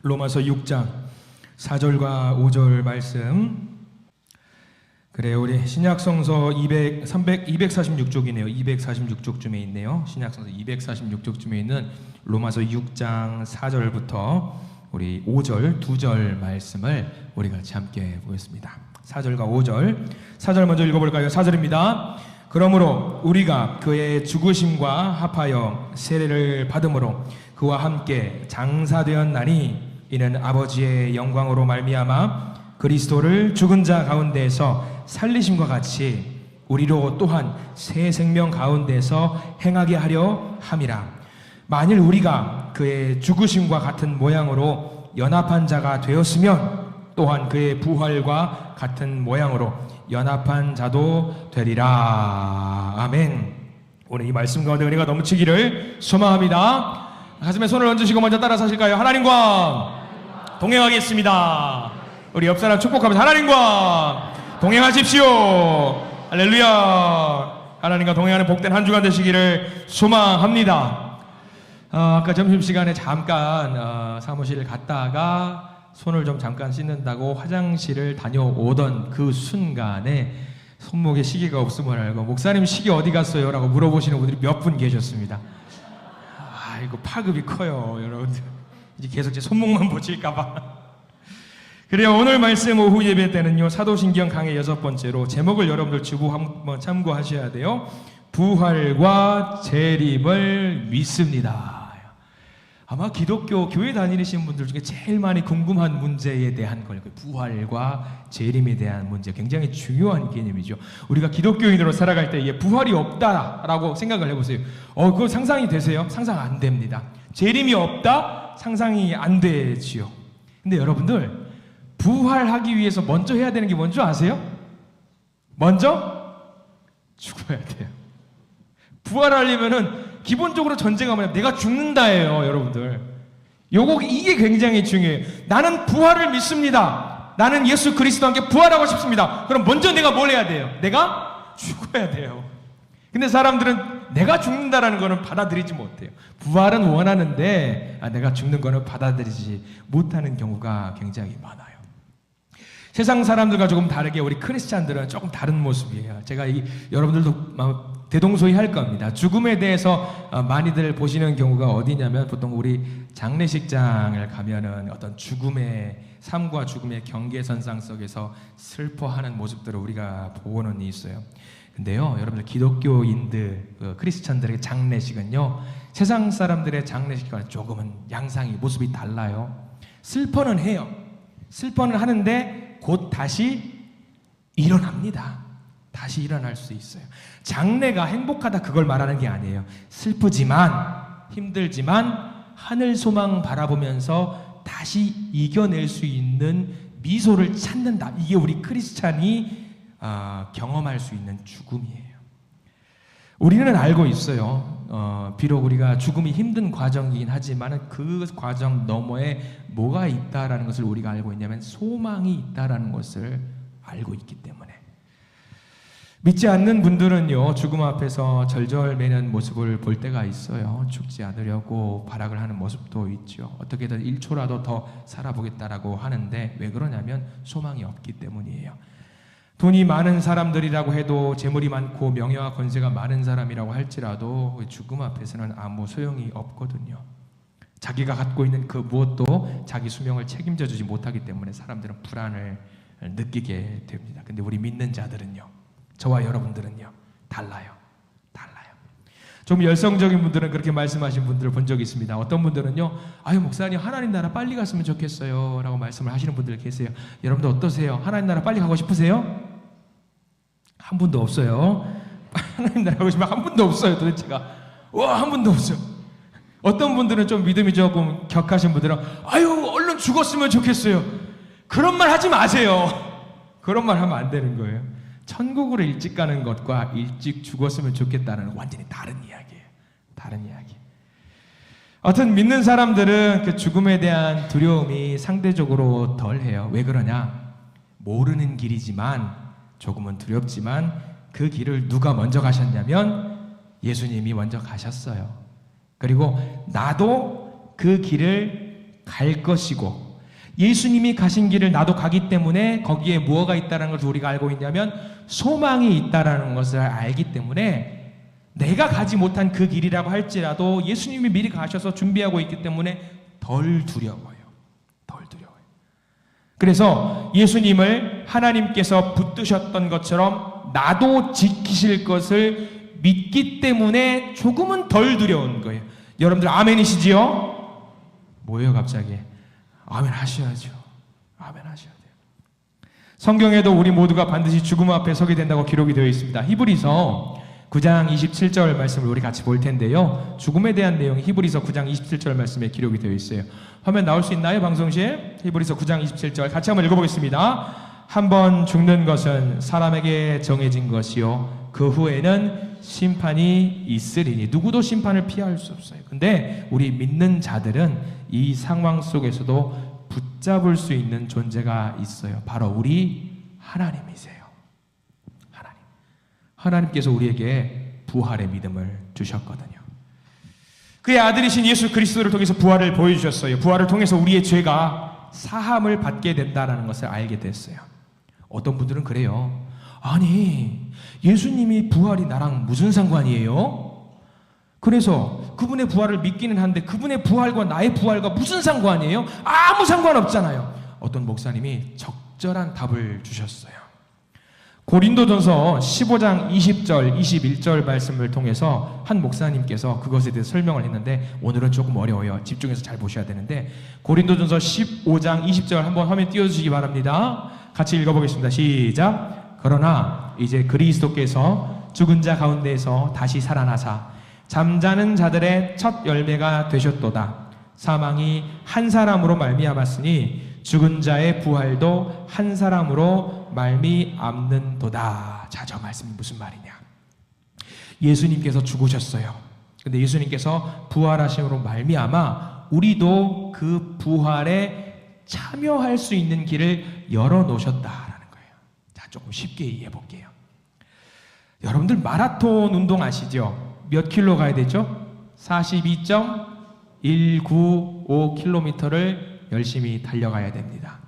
로마서 6장 4절과 5절 말씀. 그래요, 우리 신약성서 246쪽이네요. 246쪽쯤에 있네요. 신약성서 246쪽쯤에 있는 로마서 6장 4절부터 우리 5절, 2절 말씀을 우리 같이 함께 보겠습니다. 4절과 5절. 4절 먼저 읽어볼까요? 4절입니다. 그러므로 우리가 그의 죽으심과 합하여 세례를 받음으로 그와 함께 장사되었나니 이는 아버지의 영광으로 말미암아 그리스도를 죽은 자 가운데서 살리심과 같이 우리로 또한 새 생명 가운데서 행하게 하려 함이라. 만일 우리가 그의 죽으심과 같은 모양으로 연합한 자가 되었으면 또한 그의 부활과 같은 모양으로 연합한 자도 되리라. 아멘. 오늘 이 말씀 가운데 은혜가 넘치기를 소망합니다. 가슴에 손을 얹으시고 먼저 따라 사실까요? 하나님과 동행하겠습니다. 우리 옆 사람 축복하면서 하나님과 동행하십시오. 할렐루야. 하나님과 동행하는 복된 한 주간 되시기를 소망합니다. 아까 점심시간에 잠깐 사무실을 갔다가 손을 좀 잠깐 씻는다고 화장실을 다녀오던 그 순간에 손목에 시계가 없음을 알고 목사님 시계 어디 갔어요? 라고 물어보시는 분들이 몇 분 계셨습니다. 이거 파급이 커요, 여러분들. 이제 계속 제 손목만 보실까봐. 그래요, 오늘 말씀 오후 예배 때는요, 사도신경 강의 6번째로 제목을 여러분들 주고 한번 참고하셔야 돼요. 부활과 재림을 믿습니다. 아마 기독교 교회 다니시는 분들 중에 제일 많이 궁금한 문제에 대한 걸, 부활과 재림에 대한 문제, 굉장히 중요한 개념이죠. 우리가 기독교인으로 살아갈 때 부활이 없다라고 생각을 해보세요. 그거 상상이 되세요? 상상 안 됩니다. 재림이 없다? 상상이 안 되지요. 근데 여러분들, 부활하기 위해서 먼저 해야 되는 게 뭔지 아세요? 먼저 죽어야 돼요. 부활하려면은 기본적으로 전제가 뭐냐? 내가 죽는다예요, 여러분들. 이게 굉장히 중요해요. 나는 부활을 믿습니다. 나는 예수 그리스도와 함께 부활하고 싶습니다. 그럼 먼저 내가 뭘 해야 돼요? 내가 죽어야 돼요. 근데 사람들은 내가 죽는다라는 거는 받아들이지 못해요. 부활은 원하는데 내가 죽는 거는 받아들이지 못하는 경우가 굉장히 많아요. 세상 사람들과 조금 다르게 우리 크리스찬들은 조금 다른 모습이에요. 제가 여러분들도 대동소이할 겁니다. 죽음에 대해서 많이들 보시는 경우가 어디냐면 보통 우리 장례식장을 가면은 어떤 죽음의 삶과 죽음의 경계선상 속에서 슬퍼하는 모습들을 우리가 보고는 있어요. 근데요, 여러분들 기독교인들, 크리스찬들의 장례식은요, 세상 사람들의 장례식과는 조금은 양상이 모습이 달라요. 슬퍼는 해요. 슬퍼는 하는데 곧 다시 일어납니다. 다시 일어날 수 있어요. 장래가 행복하다 그걸 말하는 게 아니에요. 슬프지만 힘들지만 하늘 소망 바라보면서 다시 이겨낼 수 있는 미소를 찾는다. 이게 우리 크리스찬이 경험할 수 있는 죽음이에요. 우리는 알고 있어요. 비록 우리가 죽음이 힘든 과정이긴 하지만 그 과정 너머에 뭐가 있다라는 것을 우리가 알고 있냐면 소망이 있다라는 것을 알고 있기 때문에. 믿지 않는 분들은요, 죽음 앞에서 절절매는 모습을 볼 때가 있어요. 죽지 않으려고 발악을 하는 모습도 있죠. 어떻게든 1초라도 더 살아보겠다라고 하는데 왜 그러냐면 소망이 없기 때문이에요. 돈이 많은 사람들이라고 해도 재물이 많고 명예와 권세가 많은 사람이라고 할지라도 죽음 앞에서는 아무 소용이 없거든요. 자기가 갖고 있는 그 무엇도 자기 수명을 책임져 주지 못하기 때문에 사람들은 불안을 느끼게 됩니다. 근데 우리 믿는 자들은요, 저와 여러분들은요, 달라요. 좀 열성적인 분들은 그렇게 말씀하신 분들을 본 적이 있습니다. 어떤 분들은요, 목사님 하나님 나라 빨리 갔으면 좋겠어요 라고 말씀을 하시는 분들 계세요. 여러분들 어떠세요? 하나님 나라 빨리 가고 싶으세요? 한 분도 없어요. 하나님 나라 가고 싶으면 한 분도 없어요. 도대체가 한 분도 없어요. 어떤 분들은 좀 믿음이 조금 격하신 분들은 얼른 죽었으면 좋겠어요. 그런 말 하지 마세요. 그런 말 하면 안 되는 거예요. 천국으로 일찍 가는 것과 일찍 죽었으면 좋겠다는 완전히 다른 이야기예요. 다른 이야기. 어떤 믿는 사람들은 그 죽음에 대한 두려움이 상대적으로 덜해요. 왜 그러냐? 모르는 길이지만 조금은 두렵지만 그 길을 누가 먼저 가셨냐면 예수님이 먼저 가셨어요. 그리고 나도 그 길을 갈 것이고 예수님이 가신 길을 나도 가기 때문에 거기에 무엇가 있다는 것을 우리가 알고 있냐면 소망이 있다는 것을 알기 때문에 내가 가지 못한 그 길이라고 할지라도 예수님이 미리 가셔서 준비하고 있기 때문에 덜 두려워요. 덜 두려워요. 그래서 예수님을 하나님께서 붙드셨던 것처럼 나도 지키실 것을 믿기 때문에 조금은 덜 두려운 거예요. 여러분들 아멘이시지요? 뭐예요 갑자기? 아멘 하셔야죠. 아멘 하셔야 돼요. 성경에도 우리 모두가 반드시 죽음 앞에 서게 된다고 기록이 되어 있습니다. 히브리서 9장 27절 말씀을 우리 같이 볼 텐데요. 죽음에 대한 내용이 히브리서 9장 27절 말씀에 기록이 되어 있어요. 화면 나올 수 있나요? 방송실 히브리서 9장 27절 같이 한번 읽어보겠습니다. 한번 죽는 것은 사람에게 정해진 것이요 그 후에는 심판이 있으리니 누구도 심판을 피할 수 없어요. 근데 우리 믿는 자들은 이 상황 속에서도 붙잡을 수 있는 존재가 있어요. 바로 우리 하나님이세요. 하나님께서 우리에게 부활의 믿음을 주셨거든요. 그의 아들이신 예수 그리스도를 통해서 부활을 보여주셨어요. 부활을 통해서 우리의 죄가 사함을 받게 된다는 것을 알게 됐어요. 어떤 분들은 그래요. 아니 예수님이 부활이 나랑 무슨 상관이에요? 그래서 그분의 부활을 믿기는 한데 그분의 부활과 나의 부활과 무슨 상관이에요? 아무 상관없잖아요. 어떤 목사님이 적절한 답을 주셨어요. 고린도전서 15장 20절 21절 말씀을 통해서 한 목사님께서 그것에 대해서 설명을 했는데 오늘은 조금 어려워요. 집중해서 잘 보셔야 되는데 고린도전서 15장 20절 한번 화면 띄워주시기 바랍니다. 같이 읽어보겠습니다. 시작. 그러나 이제 그리스도께서 죽은 자 가운데에서 다시 살아나사 잠자는 자들의 첫 열매가 되셨도다. 사망이 한 사람으로 말미암았으니 죽은 자의 부활도 한 사람으로 말미암는도다. 자, 저 말씀이 무슨 말이냐? 예수님께서 죽으셨어요. 근데 예수님께서 부활하심으로 말미암아 우리도 그 부활에 참여할 수 있는 길을 열어놓으셨다라는 거예요. 자, 조금 쉽게 이해해 볼게요. 여러분들 마라톤 운동 아시죠? 몇 킬로 가야 되죠? 42.195km를 열심히 달려가야 됩니다.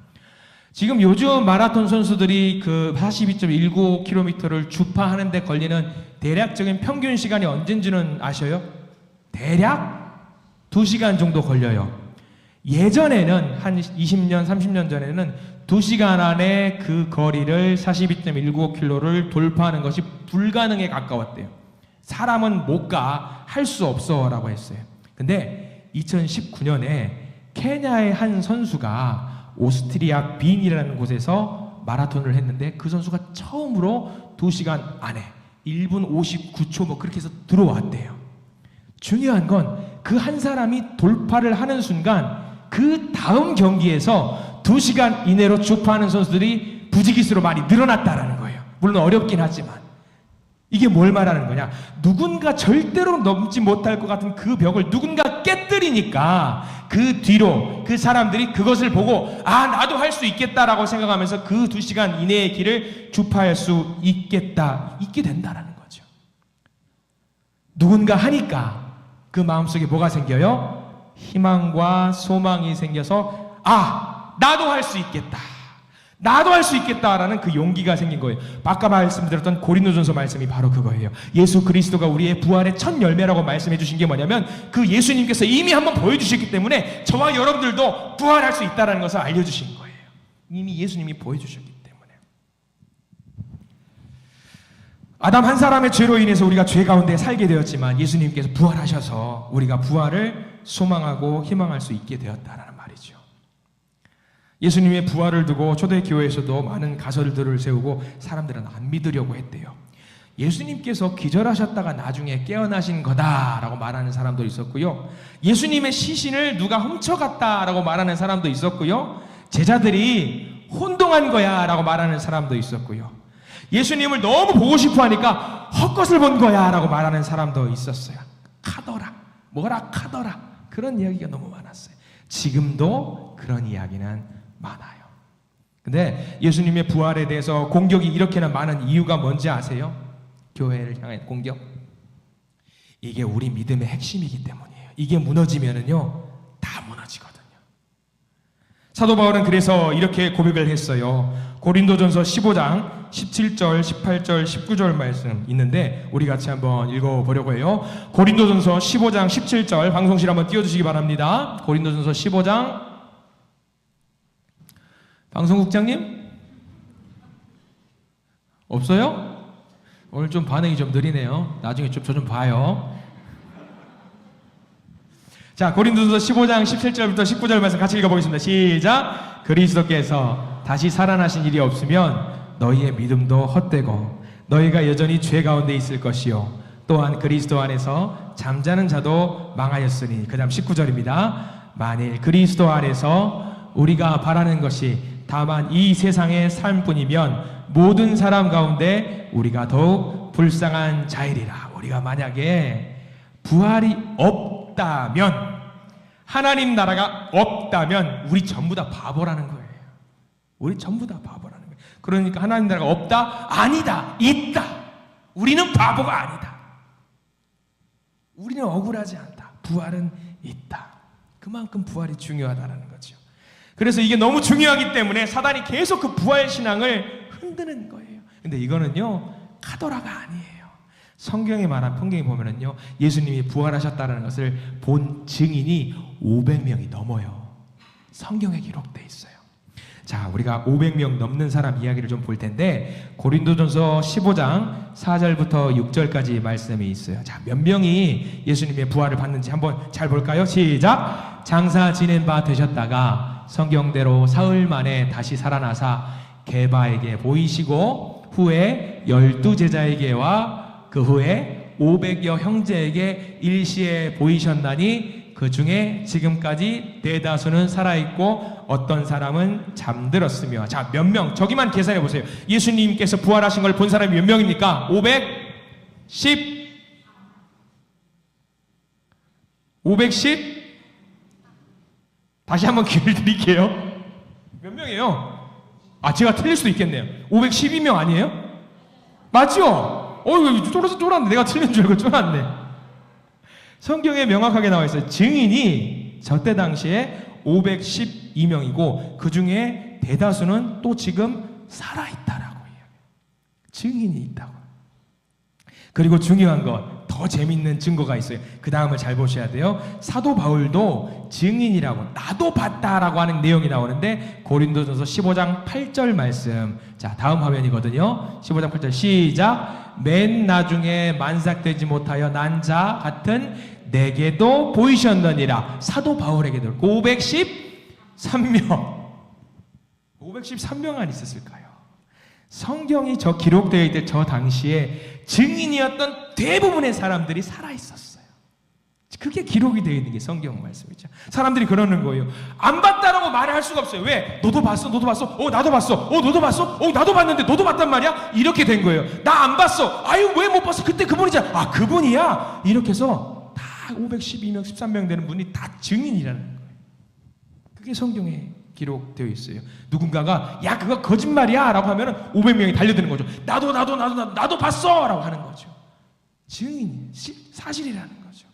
지금 요즘 마라톤 선수들이 그 42.195km를 주파하는데 걸리는 대략적인 평균 시간이 언젠지는 아셔요? 대략 2시간 정도 걸려요. 예전에는 한 20년, 30년 전에는 2시간 안에 그 거리를 42.195km를 돌파하는 것이 불가능에 가까웠대요. 사람은 못 가, 할 수 없어 라고 했어요. 근데 2019년에 케냐의 한 선수가 오스트리아 빈이라는 곳에서 마라톤을 했는데 그 선수가 처음으로 2시간 안에 1분 59초 뭐 그렇게 해서 들어왔대요. 중요한 건 그 한 사람이 돌파를 하는 순간 그 다음 경기에서 2시간 이내로 주파하는 선수들이 부지기수로 많이 늘어났다라는 거예요. 물론 어렵긴 하지만 이게 뭘 말하는 거냐? 누군가 절대로 넘지 못할 것 같은 그 벽을 누군가 깨뜨리니까 그 뒤로 그 사람들이 그것을 보고 아 나도 할 수 있겠다라고 생각하면서 그 2시간 이내의 길을 주파할 수 있게 된다라는 거죠. 누군가 하니까 그 마음속에 뭐가 생겨요? 희망과 소망이 생겨서 아 나도 할 수 있겠다. 나도 할 수 있겠다라는 그 용기가 생긴 거예요. 아까 말씀드렸던 고린도전서 말씀이 바로 그거예요. 예수 그리스도가 우리의 부활의 첫 열매라고 말씀해 주신 게 뭐냐면 그 예수님께서 이미 한번 보여주셨기 때문에 저와 여러분들도 부활할 수 있다는 것을 알려주신 거예요. 이미 예수님이 보여주셨기 때문에. 아담 한 사람의 죄로 인해서 우리가 죄 가운데 살게 되었지만 예수님께서 부활하셔서 우리가 부활을 소망하고 희망할 수 있게 되었다라는 말이죠. 예수님의 부활을 두고 초대교회에서도 많은 가설들을 세우고 사람들은 안 믿으려고 했대요. 예수님께서 기절하셨다가 나중에 깨어나신 거다라고 말하는 사람도 있었고요. 예수님의 시신을 누가 훔쳐갔다라고 말하는 사람도 있었고요. 제자들이 혼동한 거야 라고 말하는 사람도 있었고요. 예수님을 너무 보고 싶어 하니까 헛것을 본 거야 라고 말하는 사람도 있었어요. 카더라, 뭐라 카더라, 그런 이야기가 너무 많았어요. 지금도 그런 이야기는 많아요. 근데 예수님의 부활에 대해서 공격이 이렇게나 많은 이유가 뭔지 아세요? 교회를 향한 공격. 이게 우리 믿음의 핵심이기 때문이에요. 이게 무너지면은요 다 무너지거든요. 사도 바울은 그래서 이렇게 고백을 했어요. 고린도전서 15장 17절, 18절, 19절 말씀 있는데 우리 같이 한번 읽어보려고 해요. 고린도전서 15장 17절 방송실 한번 띄워주시기 바랍니다. 고린도전서 15장. 방송국장님? 없어요? 오늘 좀 반응이 좀 느리네요. 나중에 저 좀 봐요. 자, 고린도전서 15장 17절부터 19절 말씀 같이 읽어보겠습니다. 시작. 그리스도께서 다시 살아나신 일이 없으면 너희의 믿음도 헛되고 너희가 여전히 죄 가운데 있을 것이요 또한 그리스도 안에서 잠자는 자도 망하였으니. 그 다음 19절입니다. 만일 그리스도 안에서 우리가 바라는 것이 다만 이 세상의 삶뿐이면 모든 사람 가운데 우리가 더욱 불쌍한 자이리라. 우리가 만약에 부활이 없다면, 하나님 나라가 없다면 우리 전부 다 바보라는 거예요. 우리 전부 다 바보라는 거예요. 그러니까 하나님 나라가 없다? 아니다. 있다. 우리는 바보가 아니다. 우리는 억울하지 않다. 부활은 있다. 그만큼 부활이 중요하다는 거죠. 그래서 이게 너무 중요하기 때문에 사단이 계속 그 부활 신앙을 흔드는 거예요. 근데 이거는요, 카더라가 아니에요. 성경에 말한 풍경에 보면은요, 예수님이 부활하셨다는 것을 본 증인이 500명이 넘어요. 성경에 기록되어 있어요. 자, 우리가 500명 넘는 사람 이야기를 좀 볼 텐데 고린도전서 15장 4절부터 6절까지 말씀이 있어요. 자, 몇 명이 예수님의 부활을 받는지 한번 잘 볼까요? 시작. 장사 지낸 바 되셨다가 성경대로 사흘 만에 다시 살아나사 게바에게 보이시고 후에 12제자에게와 그 후에 500여 형제에게 일시에 보이셨나니 그 중에 지금까지 대다수는 살아있고 어떤 사람은 잠들었으며. 자, 몇 명? 저기만 계산해 보세요. 예수님께서 부활하신 걸 본 사람이 몇 명입니까? 510? 다시 한번 기회를 드릴게요. 몇 명이에요? 아, 제가 틀릴 수도 있겠네요. 512명 아니에요? 맞죠? 쫄았네. 내가 틀린 줄 알고 쫄았네. 성경에 명확하게 나와 있어요. 증인이 저때 당시에 512명이고 그 중에 대다수는 또 지금 살아있다라고 해요. 증인이 있다고. 그리고 중요한 것, 더 재밌는 증거가 있어요. 그 다음을 잘 보셔야 돼요. 사도 바울도 증인이라고, 나도 봤다라고 하는 내용이 나오는데 고린도전서 15장 8절 말씀. 자, 다음 화면이거든요. 15장 8절 시작. 맨 나중에 만삭되지 못하여 난 자 같은 내게도 보이셨느니라. 사도 바울에게도 513명만 있었을까요? 성경이 저 기록되어 있을 저 당시에 증인이었던 대부분의 사람들이 살아있었어요. 그게 기록이 되어 있는 게 성경 말씀이죠. 사람들이 그러는 거예요. 안 봤다라고 말을 할 수가 없어요. 왜? 너도 봤어? 너도 봤어? 나도 봤어. 너도 봤어? 나도 봤는데 너도 봤단 말이야? 이렇게 된 거예요. 나 안 봤어. 아유, 왜 못 봤어? 그때 그분이잖아. 아, 그분이야? 이렇게 해서 다 512명, 13명 되는 분이 다 증인이라는 거예요. 그게 성경에 기록되어 있어요. 누군가가 야, 그거 거짓말이야 라고 하면 500명이 달려드는 거죠. 나도 봤어 라고 하는 거죠. 증인이 사실이라는 거죠.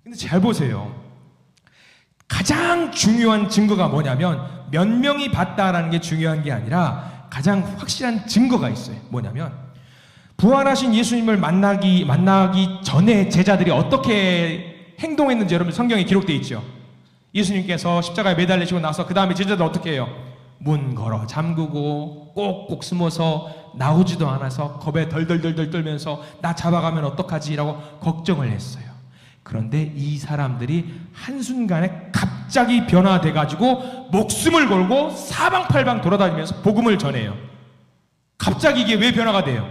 근데 잘 보세요. 가장 중요한 증거가 뭐냐면 몇 명이 봤다라는 게 중요한 게 아니라 가장 확실한 증거가 있어요. 뭐냐면 부활하신 예수님을 만나기 전에 제자들이 어떻게 행동했는지 여러분 성경에 기록되어 있죠. 예수님께서 십자가에 매달리시고 나서 그 다음에 제자들 어떻게 해요? 문 걸어 잠그고 꼭꼭 숨어서 나오지도 않아서 겁에 덜덜덜 떨면서 나 잡아가면 어떡하지? 라고 걱정을 했어요. 그런데 이 사람들이 한순간에 갑자기 변화돼가지고 목숨을 걸고 사방팔방 돌아다니면서 복음을 전해요. 갑자기 이게 왜 변화가 돼요?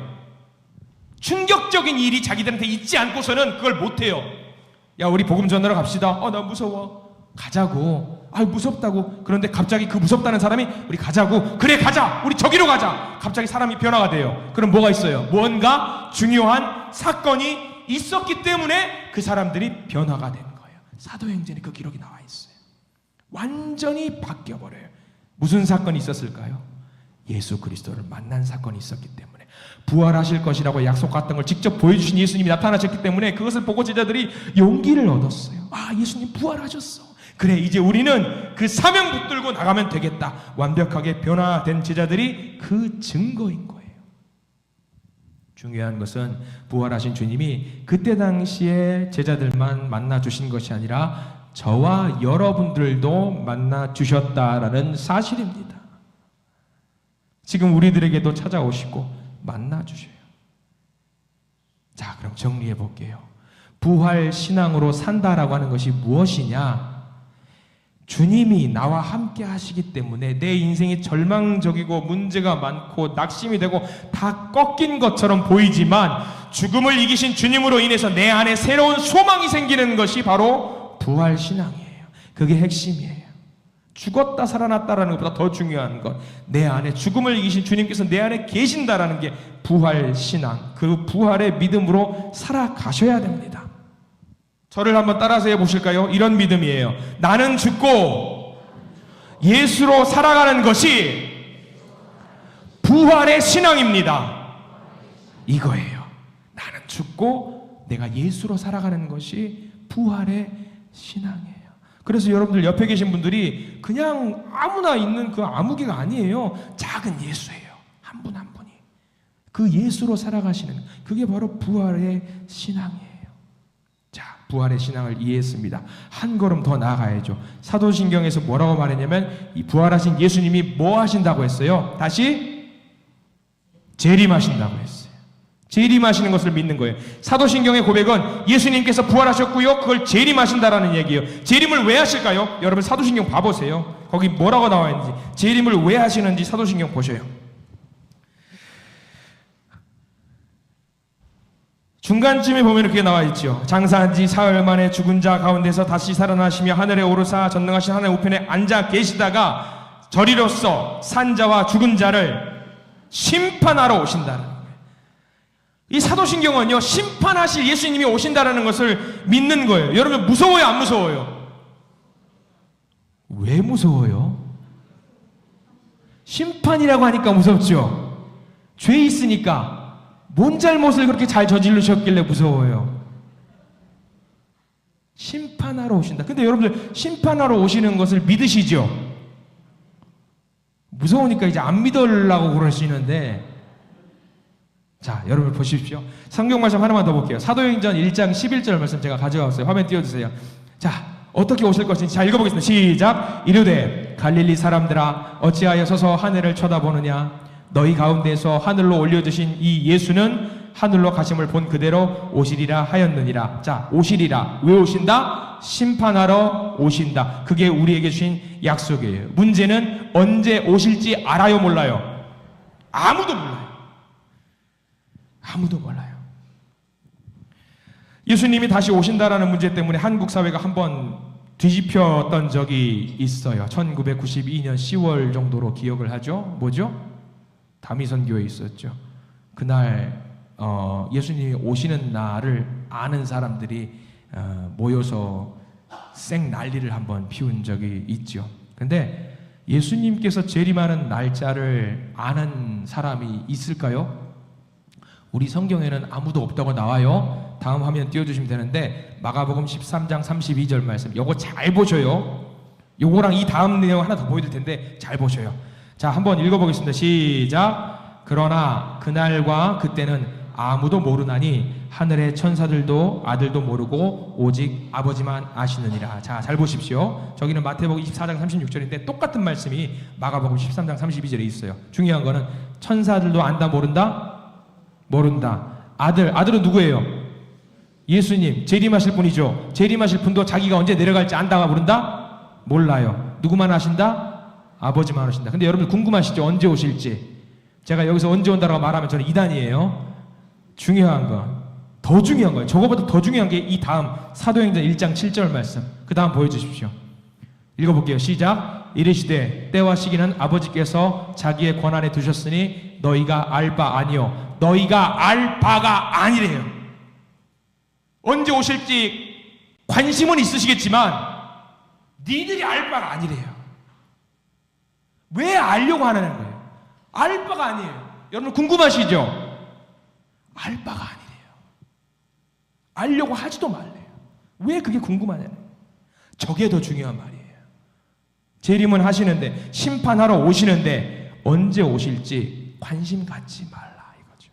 충격적인 일이 자기들한테 있지 않고서는 그걸 못해요. 야, 우리 복음 전하러 갑시다. 나 무서워. 가자고. 무섭다고. 그런데 갑자기 그 무섭다는 사람이 우리 가자고. 그래, 가자. 우리 저기로 가자. 갑자기 사람이 변화가 돼요. 그럼 뭐가 있어요? 뭔가 중요한 사건이 있었기 때문에 그 사람들이 변화가 된 거예요. 사도행전에 그 기록이 나와 있어요. 완전히 바뀌어버려요. 무슨 사건이 있었을까요? 예수 그리스도를 만난 사건이 있었기 때문에, 부활하실 것이라고 약속했던 걸 직접 보여주신 예수님이 나타나셨기 때문에 그것을 보고 제자들이 용기를 얻었어요. 아, 예수님 부활하셨어. 그래, 이제 우리는 그 사명 붙들고 나가면 되겠다. 완벽하게 변화된 제자들이 그 증거인 거예요. 중요한 것은 부활하신 주님이 그때 당시에 제자들만 만나 주신 것이 아니라 저와 여러분들도 만나 주셨다라는 사실입니다. 지금 우리들에게도 찾아오시고 만나 주셔요. 자, 그럼 정리해 볼게요. 부활 신앙으로 산다라고 하는 것이 무엇이냐? 주님이 나와 함께 하시기 때문에 내 인생이 절망적이고 문제가 많고 낙심이 되고 다 꺾인 것처럼 보이지만 죽음을 이기신 주님으로 인해서 내 안에 새로운 소망이 생기는 것이 바로 부활 신앙이에요. 그게 핵심이에요. 죽었다 살아났다라는 것보다 더 중요한 것, 내 안에 죽음을 이기신 주님께서 내 안에 계신다라는 게 부활 신앙, 그 부활의 믿음으로 살아가셔야 됩니다. 저를 한번 따라서 해보실까요? 이런 믿음이에요. 나는 죽고 예수로 살아가는 것이 부활의 신앙입니다. 이거예요. 나는 죽고 내가 예수로 살아가는 것이 부활의 신앙이에요. 그래서 여러분들 옆에 계신 분들이 그냥 아무나 있는 그 아무개가 아니에요. 작은 예수예요. 한 분 한 분이. 그 예수로 살아가시는, 그게 바로 부활의 신앙이에요. 자, 부활의 신앙을 이해했습니다. 한 걸음 더 나아가야죠. 사도신경에서 뭐라고 말했냐면 이 부활하신 예수님이 뭐 하신다고 했어요? 다시 재림하신다고 했어요. 재림하시는 것을 믿는 거예요. 사도신경의 고백은 예수님께서 부활하셨고요, 그걸 재림하신다라는 얘기예요. 재림을 왜 하실까요? 여러분 사도신경 봐보세요. 거기 뭐라고 나와 있는지, 재림을 왜 하시는지 사도신경 보셔요. 중간쯤에 보면 그게 나와 있죠. 장사한 지 사흘 만에 죽은 자 가운데서 다시 살아나시며 하늘에 오르사 전능하신 하나님 우편에 앉아 계시다가 저리로서 산 자와 죽은 자를 심판하러 오신다는 거예요. 이 사도신경은요, 심판하실 예수님이 오신다는 것을 믿는 거예요. 여러분 무서워요, 안 무서워요? 왜 무서워요? 심판이라고 하니까 무섭죠. 죄 있으니까. 뭔 잘못을 그렇게 잘 저지르셨길래 무서워요? 심판하러 오신다. 근데 여러분들 심판하러 오시는 것을 믿으시죠? 무서우니까 이제 안 믿으려고 그러시는데, 자, 여러분 보십시오. 성경 말씀 하나만 더 볼게요. 사도행전 1장 11절 말씀 제가 가져왔어요. 화면 띄워주세요. 자, 어떻게 오실 것인지 자 읽어보겠습니다. 시작. 이르되 갈릴리 사람들아 어찌하여 서서 하늘을 쳐다보느냐? 너희 가운데서 하늘로 올려주신 이 예수는 하늘로 가심을 본 그대로 오시리라 하였느니라. 자, 오시리라. 왜 오신다? 심판하러 오신다. 그게 우리에게 주신 약속이에요. 문제는 언제 오실지 알아요, 몰라요? 아무도 몰라요. 아무도 몰라요. 예수님이 다시 오신다라는 문제 때문에 한국 사회가 한번 뒤집혔던 적이 있어요. 1992년 10월 정도로 기억을 하죠. 뭐죠? 다미선교에 있었죠. 그날 예수님이 오시는 날을 아는 사람들이 모여서 생 난리를 한번 피운 적이 있죠. 근데 예수님께서 재림하는 날짜를 아는 사람이 있을까요? 우리 성경에는 아무도 없다고 나와요. 다음 화면 띄워주시면 되는데 마가복음 13장 32절 말씀, 요거 잘 보셔요. 요거랑 이 다음 내용 하나 더 보여드릴 텐데 잘 보셔요. 자, 한번 읽어보겠습니다. 시작. 그러나 그날과 그때는 아무도 모르나니 하늘의 천사들도 아들도 모르고 오직 아버지만 아시느니라. 자, 잘 보십시오. 저기는 마태복음 24장 36절인데 똑같은 말씀이 마가복음 13장 32절에 있어요. 중요한 거는 천사들도 안다, 모른다? 모른다. 아들은 누구예요? 예수님, 재림하실 분이죠. 재림하실 분도 자기가 언제 내려갈지 안다가 모른다? 몰라요. 누구만 아신다? 아버지만 아신다. 근데 여러분들 궁금하시죠? 언제 오실지. 제가 여기서 언제 온다라고 말하면 저는 이단이에요. 중요한 건, 더 중요한 거예요. 저거보다 더 중요한 게 이 다음 사도행전 1장 7절 말씀. 그 다음 보여주십시오. 읽어볼게요. 시작. 이르시되 때와 시기는 아버지께서 자기의 권한에 두셨으니 너희가 알 바 아니요. 너희가 알 바가 아니래요. 언제 오실지 관심은 있으시겠지만 니들이 알 바가 아니래요. 왜 알려고 하는 거예요? 알 바가 아니에요. 여러분 궁금하시죠? 알 바가 아니래요. 알려고 하지도 말래요. 왜 그게 궁금하냐는. 저게 더 중요한 말이에요. 재림은 하시는데, 심판하러 오시는데 언제 오실지 관심 갖지 말라 이거죠.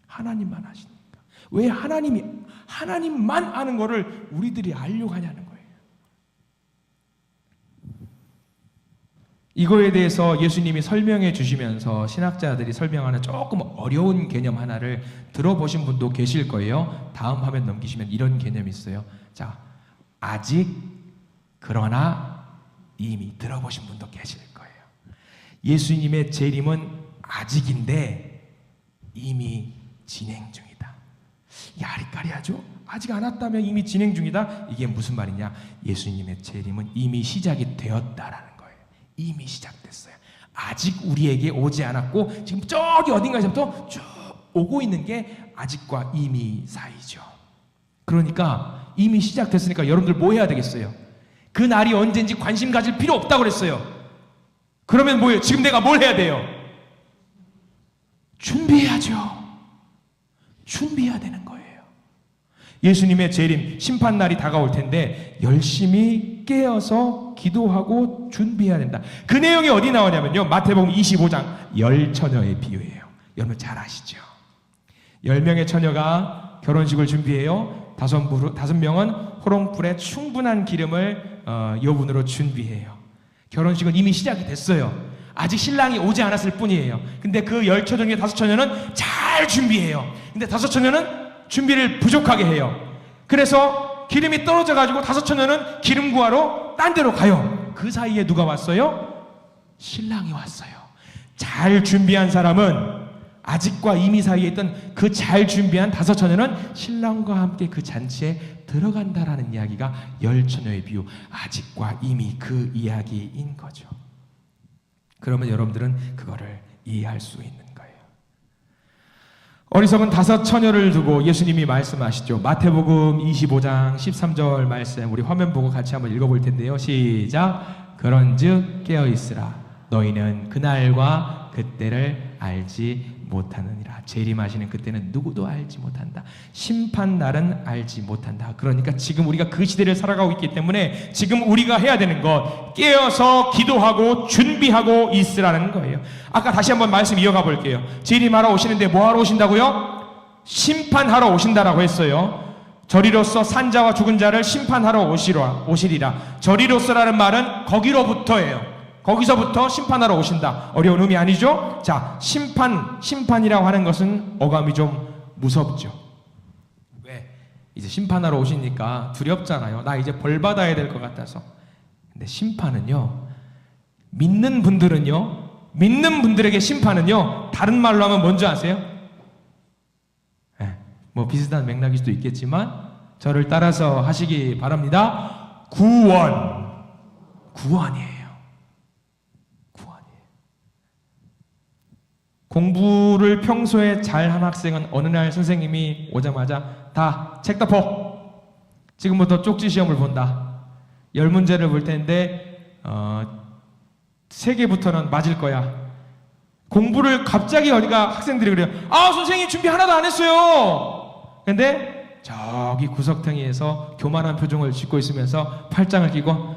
하나님만 하시니까. 왜 하나님만 아는 거를 우리들이 알려고 하냐는 거예요. 이거에 대해서 예수님이 설명해 주시면서 신학자들이 설명하는 조금 어려운 개념 하나를 들어보신 분도 계실 거예요. 다음 화면 넘기시면 이런 개념이 있어요. 자, 아직, 그러나, 이미 들어보신 분도 계실 거예요. 예수님의 재림은 아직인데 이미 진행 중이다. 이 아리까리하죠? 아직 안 왔다면 이미 진행 중이다? 이게 무슨 말이냐? 예수님의 재림은 이미 시작이 되었다라는 거예요. 이미 시작됐어요. 아직 우리에게 오지 않았고 지금 저기 어딘가에서부터 쭉 오고 있는 게 아직과 이미 사이죠. 그러니까 이미 시작됐으니까 여러분들 뭐 해야 되겠어요? 그 날이 언제인지 관심 가질 필요 없다고 그랬어요. 그러면 뭐예요? 지금 내가 뭘 해야 돼요? 준비해야죠. 준비해야 되는 거예요. 예수님의 재림, 심판날이 다가올 텐데 열심히 깨어서 기도하고 준비해야 된다. 그 내용이 어디 나오냐면요, 마태복음 25장 열처녀의 비유예요. 여러분 잘 아시죠? 10명의 처녀가 결혼식을 준비해요. 5명은 호롱불에 충분한 기름을 여분으로 준비해요. 결혼식은 이미 시작이 됐어요. 아직 신랑이 오지 않았을 뿐이에요. 근데 그 10처녀 중에 5처녀는 잘 준비해요. 근데 5처녀는 준비를 부족하게 해요. 그래서 기름이 떨어져가지고 5처녀는 기름 구하러 딴 데로 가요. 그 사이에 누가 왔어요? 신랑이 왔어요. 잘 준비한 사람은 아직과 이미 사이에 있던 그 잘 준비한 5처녀는 신랑과 함께 그 잔치에 들어간다라는 이야기가 10처녀의 비유, 아직과 이미 그 이야기인 거죠. 그러면 여러분들은 그거를 이해할 수 있는 거예요. 어리석은 5처녀를 두고 예수님이 말씀하시죠. 마태복음 25장 13절 말씀, 우리 화면 보고 같이 한번 읽어볼 텐데요. 시작. 그런즉 깨어있으라. 너희는 그날과 그때를 알지 못하느니라. 재림하시는 그때는 누구도 알지 못한다. 심판날은 알지 못한다. 그러니까 지금 우리가 그 시대를 살아가고 있기 때문에 지금 우리가 해야 되는 것, 깨어서 기도하고 준비하고 있으라는 거예요. 아까 다시 한번 말씀 이어가 볼게요. 재림하러 오시는데 뭐하러 오신다고요? 심판하러 오신다라고 했어요. 저리로서 산자와 죽은 자를 심판하러 오시리라. 저리로서라는 말은 거기로부터예요. 거기서부터 심판하러 오신다. 어려운 의미 아니죠? 자, 심판이라고 하는 것은 어감이 좀 무섭죠. 왜? 이제 심판하러 오시니까 두렵잖아요. 나 이제 벌 받아야 될 것 같아서. 근데 심판은요, 믿는 분들에게 심판은요, 다른 말로 하면 뭔지 아세요? 뭐 비슷한 맥락일 수도 있겠지만 저를 따라서 하시기 바랍니다. 구원이에요. 공부를 평소에 잘한 학생은 어느 날 선생님이 오자마자 다 책 덮어. 지금부터 쪽지 시험을 본다. 10문제를 볼 텐데 3개부터는 맞을 거야. 공부를 갑자기 어디가 학생들이 그래요. 아, 선생님 준비 하나도 안 했어요. 근데 저기 구석탱이에서 교만한 표정을 짓고 있으면서 팔짱을 끼고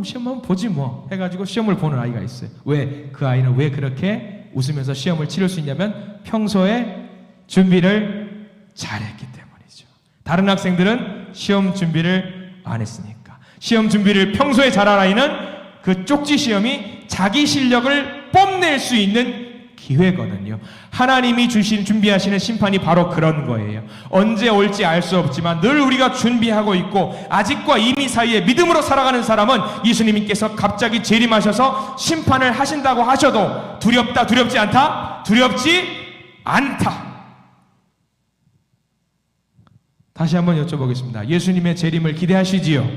시험 한번 보지 뭐 해가지고 시험을 보는 아이가 있어요. 왜? 그 아이는 왜 그렇게 웃으면서 시험을 치를 수 있냐면 평소에 준비를 잘했기 때문이죠. 다른 학생들은 시험 준비를 안 했으니까. 시험 준비를 평소에 잘한 아이는 그 쪽지 시험이 자기 실력을 뽐낼 수 있는 기회거든요. 하나님이 준비하시는 심판이 바로 그런 거예요. 언제 올지 알 수 없지만 늘 우리가 준비하고 있고 아직과 이미 사이에 믿음으로 살아가는 사람은 예수님께서 갑자기 재림하셔서 심판을 하신다고 하셔도 두렵다, 두렵지 않다? 두렵지 않다. 다시 한번 여쭤보겠습니다. 예수님의 재림을 기대하시지요?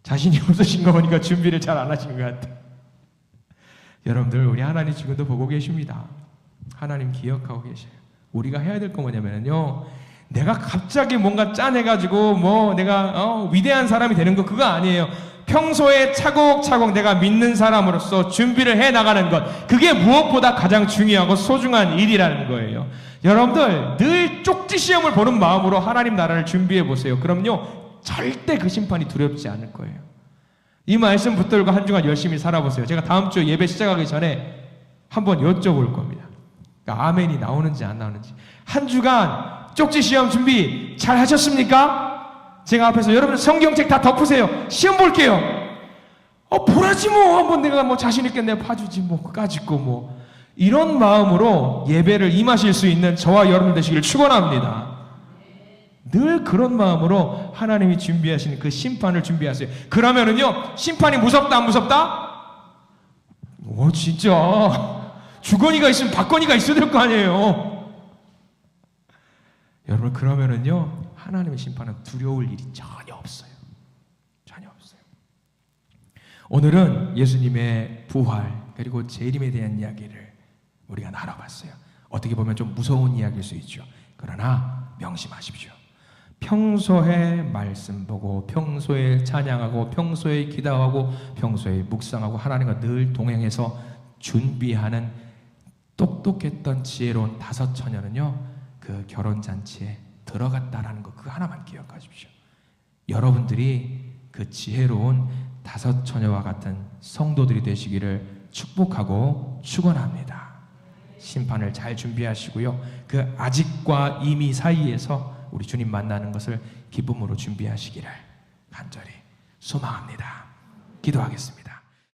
자신이 없으신 거 보니까 준비를 잘 안 하신 것 같아요. 여러분들, 우리 하나님 지금도 보고 계십니다. 하나님 기억하고 계셔요. 우리가 해야 될 거 뭐냐면요, 내가 갑자기 뭔가 짜내가지고 뭐 내가 위대한 사람이 되는 거, 그거 아니에요. 평소에 차곡차곡 내가 믿는 사람으로서 준비를 해 나가는 것, 그게 무엇보다 가장 중요하고 소중한 일이라는 거예요. 여러분들 늘 쪽지 시험을 보는 마음으로 하나님 나라를 준비해 보세요. 그럼요, 절대 그 심판이 두렵지 않을 거예요. 이 말씀 붙들고 한 주간 열심히 살아보세요. 제가 다음 주 예배 시작하기 전에 한번 여쭤볼 겁니다. 그러니까 아멘이 나오는지 안 나오는지. 한 주간 쪽지 시험 준비 잘 하셨습니까? 제가 앞에서 여러분 성경책 다 덮으세요. 시험 볼게요. 보라지 뭐. 한번 내가 뭐 자신 있게 내가 봐주지 뭐. 까짓거 뭐. 이런 마음으로 예배를 임하실 수 있는 저와 여러분 되시기를 축원합니다. 늘 그런 마음으로 하나님이 준비하시는 그 심판을 준비하세요. 그러면은요, 심판이 무섭다 안 무섭다? 진짜 주거니가 있으면 박거니가 있어야 될 거 아니에요. 여러분, 그러면은요, 하나님의 심판은 두려울 일이 전혀 없어요. 전혀 없어요. 오늘은 예수님의 부활 그리고 재림에 대한 이야기를 우리가 나눠봤어요. 어떻게 보면 좀 무서운 이야기일 수 있죠. 그러나 명심하십시오. 평소에 말씀 보고 평소에 찬양하고 평소에 기도하고 평소에 묵상하고 하나님과 늘 동행해서 준비하는 똑똑했던 지혜로운 5 처녀는요, 그 결혼잔치에 들어갔다라는 거, 그거 하나만 기억하십시오. 여러분들이 그 지혜로운 5 처녀와 같은 성도들이 되시기를 축복하고 축원합니다. 심판을 잘 준비하시고요, 그 아직과 이미 사이에서 우리 주님 만나는 것을 기쁨으로 준비하시기를 간절히 소망합니다. 기도하겠습니다.